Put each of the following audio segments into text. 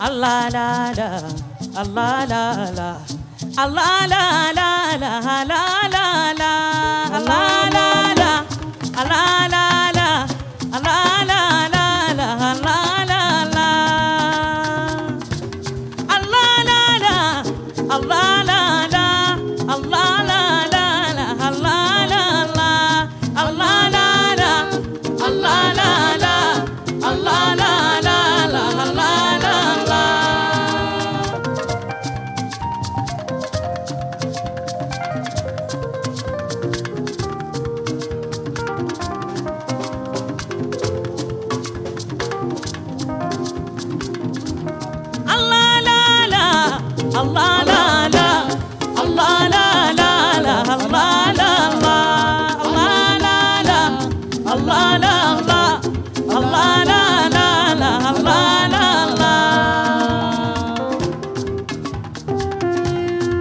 Allah la la, Allah la la, Allah la la la, la la la, Allah la la, Allah la la, Allah la la la, Allah la la, Allah la la, Allah la la, Allah la la la, Allah la la, Allah la la, Allah la la, Allah la la la, Allah. Allah la la, Allah la la la, Allah la la, Allah la la, Allah la la, Allah la la la, Allah la la.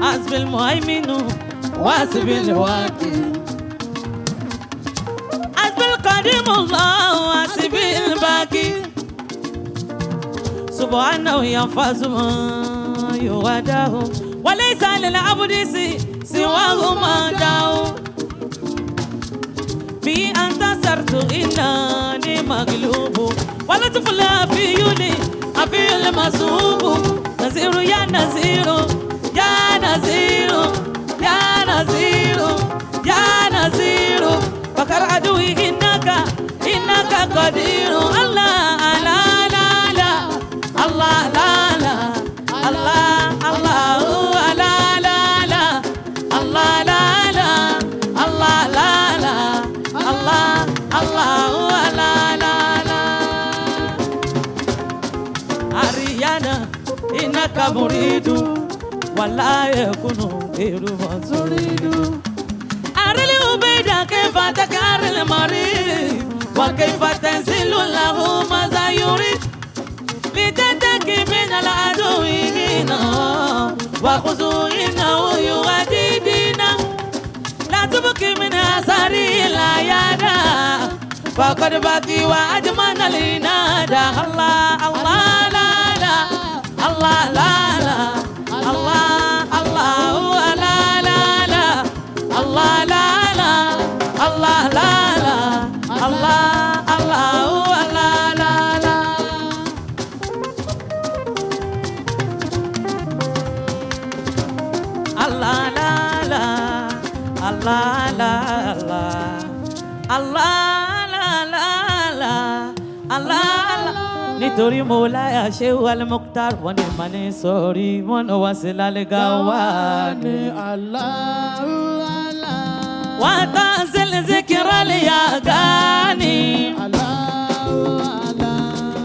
حسب المهيمن وحسب الواكب، حسب القديم الله وحسب الباقي، سبحانه ينفذ يوده وليس للعبد سواه ما داو. في أنت صرت إنني مغلوب ولا تفلى في يولي أفي المصوب. نزير يا نزير يا نزير يا نزير يا نزير فكر عدوي إنك قدير. الله لا لا لا، الله لا لا، Allah Allah la la la, Allah la la, Allah la la, Allah Allah la la la. Ariana inaka muridu wala yakunu ghayru masuridu. Aril ubeda kayfa takaril marid wa kayfa tanzilu lahu ma za yurid. لتتكي من العدو هنا وخذوا إنه يغديدنا. لا تبكي من أثار العيادة فقد بكي وأجمل الإنادة. الله الله لا لا، الله لا لا، الله الله لا لا لا، الله لا لا، الله لا لا، الله الله لا لا لا. Allah la la, Allah la la, Allah la la la, Allah la. Nítorí Mawlaya Shehu Al-Mukhtar wọ́n ní ma ní sọ́rí wọ́n ní wá sí lálẹ́gà wá ní Allah la. Wa tanzil zikra liyagani Allah la.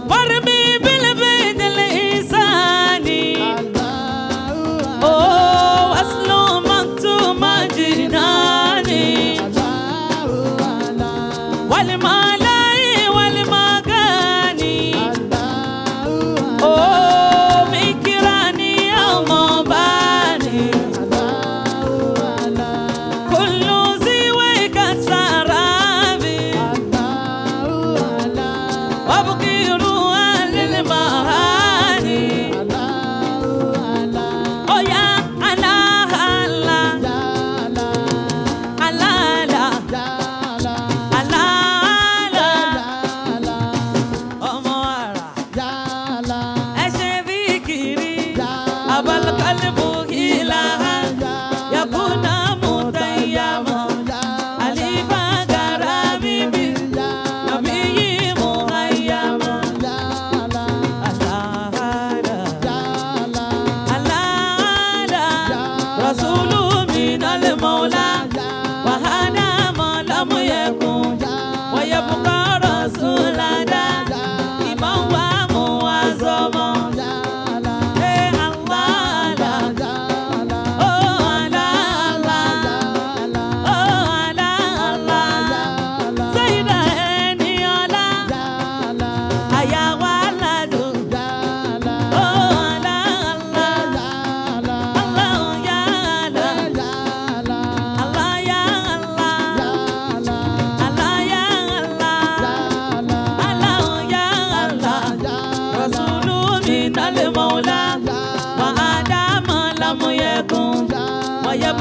Warmi bil bidil isani Allah. Oh.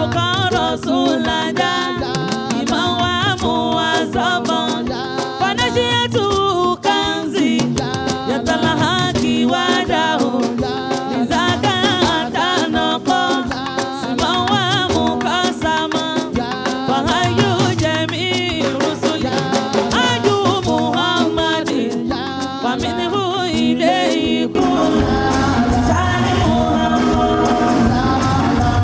bukar